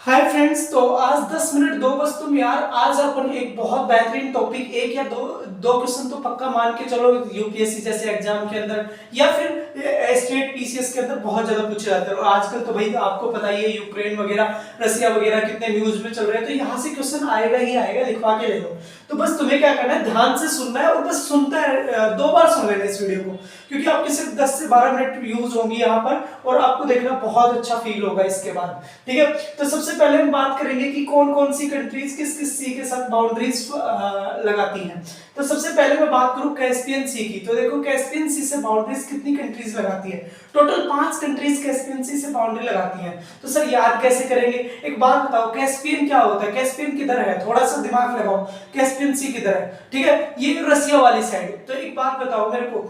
Hi friends, तो आज 10 minute दो बस तुम यार। आज अपन एक बहुत बेहतरीन टॉपिक, एक या दो दो क्वेश्चन तो पक्का मान के चलो यूपीएससी जैसे एग्जाम के अंदर या फिर स्टेट पीसीएस के अंदर बहुत ज्यादा पूछे जाते हैं। और आजकल तो भाई आपको पता ही है, यूक्रेन वगैरह, रसिया वगैरह कितने न्यूज में चल रहे हैं, तो यहाँ से क्वेश्चन आएगा ही आएगा, लिखवा के ले लो। तो बस तुम्हें क्या करना है, ध्यान से सुनना है और बस सुनता है, 2 बार सुन लेना इस वीडियो को, क्योंकि आपके सिर्फ 10 से 12 मिनट यूज होंगी यहाँ पर और आपको देखना बहुत अच्छा फील होगा इसके बाद। ठीक है, तो सबसे पहले हम बात करेंगे कि कौन कौन सी कंट्रीज किस किस सी के साथ बाउंड्रीज लगाती हैं। तो सबसे पहले मैं बात करूं कैस्पियन सी की, तो देखो कैस्पियन सी से बाउंड्रीज कितनी कंट्रीज लगाती है। टोटल 5 कंट्रीज कैस्पियन सी से बाउंड्री लगाती हैं। तो सर याद कैसे करेंगे, एक बात बताओ, कैस्पियन क्या होता है, कैस्पियन किधर है, थोड़ा सा दिमाग लगाओ, कैस्पियन सी किधर है। ठीक है, ये रसिया वाली साइड। तो एक बात बताओ मेरे को,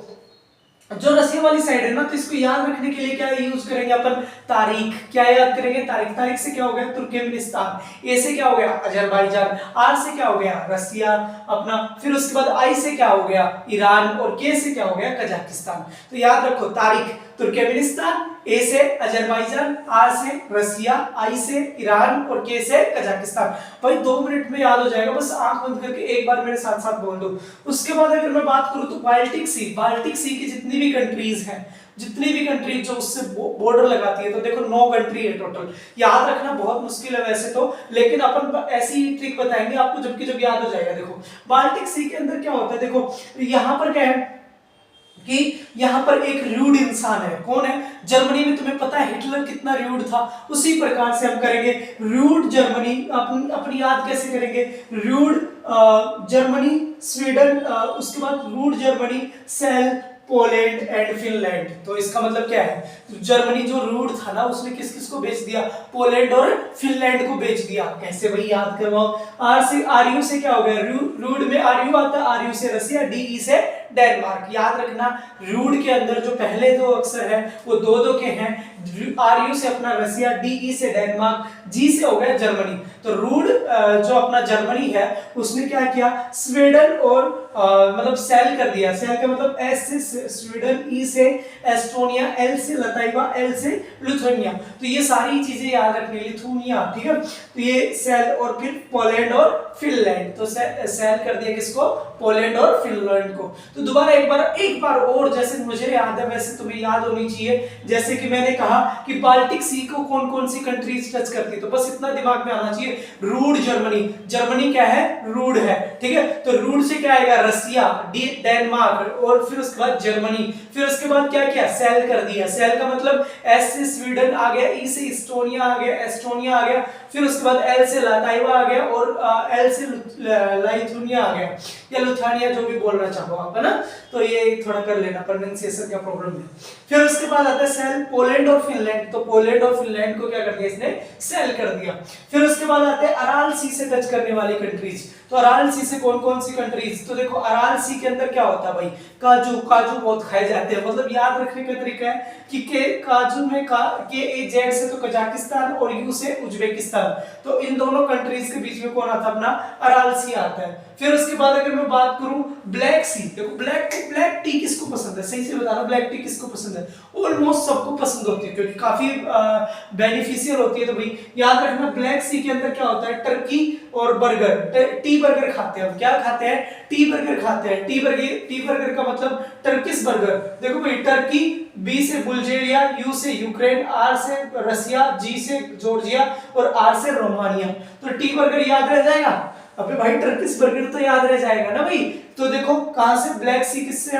जो रसिया वाली साइड है ना, तो इसको याद रखने के लिए क्या यूज करेंगे अपन, तारीख। क्या याद करेंगे, तारीख। तारीख से क्या हो गया, तुर्कमेनिस्तान। ए से क्या हो गया, अजरबैजान। आर से क्या हो गया, रसिया अपना। फिर उसके बाद आई से क्या हो गया, ईरान। और के से क्या हो गया, कजाकिस्तान। तो याद रखो, तारीख तुर्कमेनिस्तान, ए से अजरबैजान, आर से रसिया, आई से ईरान और के से कजाकिस्तान। भाई 2 मिनट में याद हो जाएगा, बस आंख बंद करके एक बार मेरे साथ साथ बोल दो। उसके बाद अगर मैं बात करूं तो बाल्टिक सी की जितनी भी कंट्रीज हैं, जितनी भी कंट्रीज जो उससे बॉर्डर लगाती है, तो देखो 9 कंट्री है टोटल। याद रखना बहुत मुश्किल है वैसे तो, लेकिन अपन ऐसी ट्रिक बताएंगे आपको जबकि जब याद हो जाएगा। देखो बाल्टिक सी के अंदर क्या होता है, देखो यहाँ पर क्या है कि यहाँ पर एक रूड इंसान है। कौन है, जर्मनी में तुम्हें पता है हिटलर कितना रूड था, उसी प्रकार से हम करेंगे रूड जर्मनी। अपनी याद कैसे करेंगे, रूड जर्मनी स्वीडन, उसके बाद रूड जर्मनी सेल पोलैंड एंड फिनलैंड। तो इसका मतलब क्या है, तो जर्मनी जो रूड था ना, उसने किस किस को बेच दिया, पोलैंड और फिनलैंड को बेच दिया। कैसे भाई, याद करवाओ। आर यू से क्या हो गया, रूड में आर यू आता है, आर यू से रसिया, डी ई से डेनमार्क। याद रखना, रूड के अंदर जो पहले 2 अक्षर है वो 2 के हैं। आर यू से अपना रसिया, डी ई से डेनमार्क, जी से हो गया जर्मनी। तो रूड जो अपना जर्मनी है उसने क्या किया, स्वीडन और मतलब सेल कर दिया। सेल का मतलब एस से स्वीडन, ई से एस्टोनिया, एल से लताइवा, एल से लिथुआनिया। तो ये सारी चीजें याद रखनी, लिथुआनिया। ठीक है, तो ये सेल और फिर पोलैंड और फिनलैंड। तो सेल कर दिया किसको, पोलैंड और फिनलैंड को। तो दोबारा एक बार और, जैसे मुझे याद है वैसे तुम्हें याद होनी चाहिए। जैसे कि मैंने कहा कि बाल्टिक सी को कौन कौन सी कंट्रीज टच करती है, तो बस इतना दिमाग में आना चाहिए, रूड जर्मनी। जर्मनी क्या है, रूड है। ठीक है, तो रूड से क्या आएगा, रसिया, डेनमार्क और फिर उसके बाद जर्मनी। फिर उसके बाद क्या किया, सेल कर दिया। सेल का मतलब एस से स्वीडन आ गया, ई से इस्टोनिया आ गया, एस्टोनिया आ गया। फिर उसके बाद एल से लाताइवा आ गया और एल से लिथुआनिया आ गया, या लुथानिया, जो भी बोलना चाहो आप, है ना। तो ये थोड़ा कर लेना, प्रोनाउंसिएशन का प्रॉब्लम है। फिर उसके बाद आता है सेल, पोलैंड और फिनलैंड। तो पोलैंड और फिनलैंड को क्या कर दिया इसने, सेल कर दिया। फिर उसके बाद आते हैं अराल सी से टच करने वाली कंट्रीज। तो अराल सी से कौन कौन सी कंट्रीज, तो देखो अराल सी के अंदर क्या होता है भाई, काजू। काजू बहुत खाए जाते हैं, मतलब याद रखने का तरीका है कि काजू में के ए जेड से तो कजाकिस्तान और यू से उज्बेकिस्तान। तो इन दोनों कंट्रीज के बीच में कौन आता है, अपना अराल सी आता है। फिर उसके बाद अगर मैं बात करूं ब्लैक सी, देखो ब्लैक टी किसको पसंद है, सही से बताना, ब्लैक टी किसको पसंद है, ऑलमोस्ट सबको पसंद होती है क्योंकि काफी बेनिफिशियल होती है। तो भाई याद रखना, ब्लैक सी के अंदर क्या होता है, टर्की और बर्गर, टी बर्गर खाते हैं। क्या खाते हैं, टी बर्गर खाते हैं। टी बर्गर का मतलब टर्किश बर्गर। देखो भाई, टर्की, बी से बुल्गारिया, यू से यूक्रेन, आर से रसिया, जी से जॉर्जिया और आर से रोमानिया। तो टी बर्गर याद रह जाएगा। अबे भाई टर्किश बर्गर तो याद रह जाएगा ना भाई। तो देखो कहां से ब्लैक सी किससे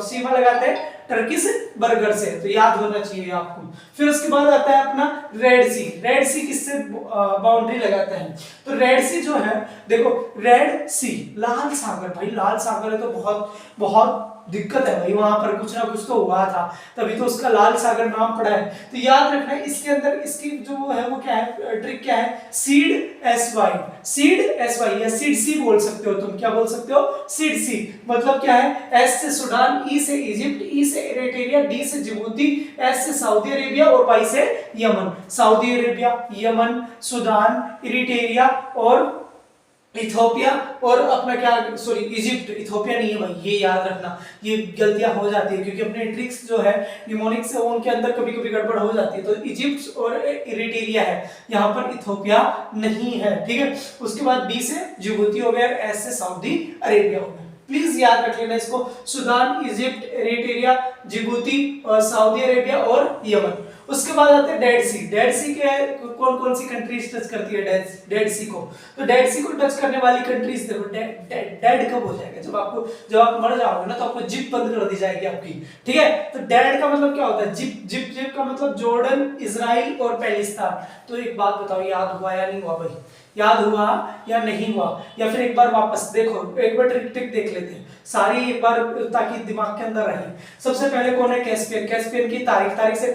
सीमा लगाते हैं, टर्किश बर्गर से, तो याद होना चाहिए आपको। फिर उसके बाद आता है अपना रेड सी। रेड सी किससे बाउंड्री लगाते हैं, तो रेड सी जो है, देखो रेड सी, लाल सागर। भाई लाल सागर है तो बहुत बहुत दिक्कत है भाई, वहां पर कुछ ना कुछ तो हुआ था, तभी तो उसका लाल सागर नाम पड़ा है। तो याद रखना है, इसके अंदर इसकी जो है वो क्या है, ट्रिक क्या है, सीड एस वाई, सीड एस वाई या सीड सी बोल सकते हो तुम। क्या बोल सकते हो, सीड सी। मतलब क्या है, एस से सूडान, ई से इजिप्ट, ई से इरिट्रिया, डी से जिबूती, एस से सऊदी अरेबिया और वाई से Yemen. Saudi Arabia, Yemen, Sudan, Eritrea और इथोपिया और अपना क्या, सॉरी इजिप्ट, इथोपिया नहीं है भाई, ये याद रखना, ये गलतियां हो जाती है क्योंकि अपने ट्रिक्स जो है निमोनिक्स है उनके अंदर कभी कभी गड़बड़ हो जाती है। तो इजिप्ट और इरिट्रिया है, यहाँ पर इथोपिया नहीं है, ठीक है। उसके बाद बी से जिबूती हो गया, एस से सऊदी अरेबिया हो गया। प्लीज याद रख लेना इसको, सूडान, इजिप्ट, इरिट्रिया, जिबूती और सऊदी अरेबिया और यमन। उसके बाद आते हैं डेड सी। डेड सी के कौन कौन सी कंट्रीज टच करती है डेड सी को? तो डेड सी को टच करने वाली कंट्रीज देखो, डेड कब हो जाएगा? जब आप मर जाओगे ना तो आपको जिप बंद कर दी जाएगी आपकी, ठीक है। तो डेड का मतलब क्या होता है? जिप, जिप जिप का मतलब जॉर्डन, इजराइल और पैलेस्टाइन। तो एक बात बताओ, याद हुआ या नहीं हुआ भाई? याद हुआ या नहीं हुआ? या फिर एक बार वापस देखो, एक बार ट्रिक देख लेते हैं सारी एक बार ताकि दिमाग के अंदर रहे। सबसे पहले कौन है? कैस्पियन। कैस्पियन की तारीख से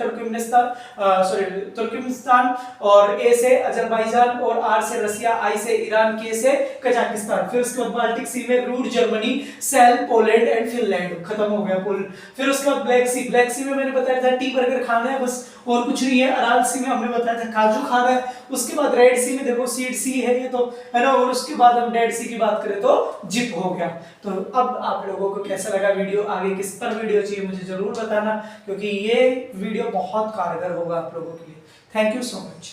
तुर्कमेनिस्तान, और ए से अजरबैजान, और आर से रसिया, आई से ईरान, के से कजाकिस्तान। फिर उसके बाद बाल्टिक सी में रूट, जर्मनी, सेल, पोलैंड एंड फिनलैंड। खत्म हो गया पोल। फिर उसके बाद ब्लैक सी। ब्लैक सी में मैंने बताया था टी बर्गर खाना है बस, और कुछ नहीं है। अराल सी में हमने बताया था काजू खाना है। उसके बाद रेड सी में देखो सीड सी है ये तो, है ना। और उसके बाद हम डेड सी की बात करें तो जिप हो गया। तो अब आप लोगों को कैसा लगा वीडियो? आगे किस पर वीडियो चाहिए मुझे जरूर बताना, क्योंकि ये वीडियो बहुत कारगर होगा आप लोगों के लिए। Thank you so much.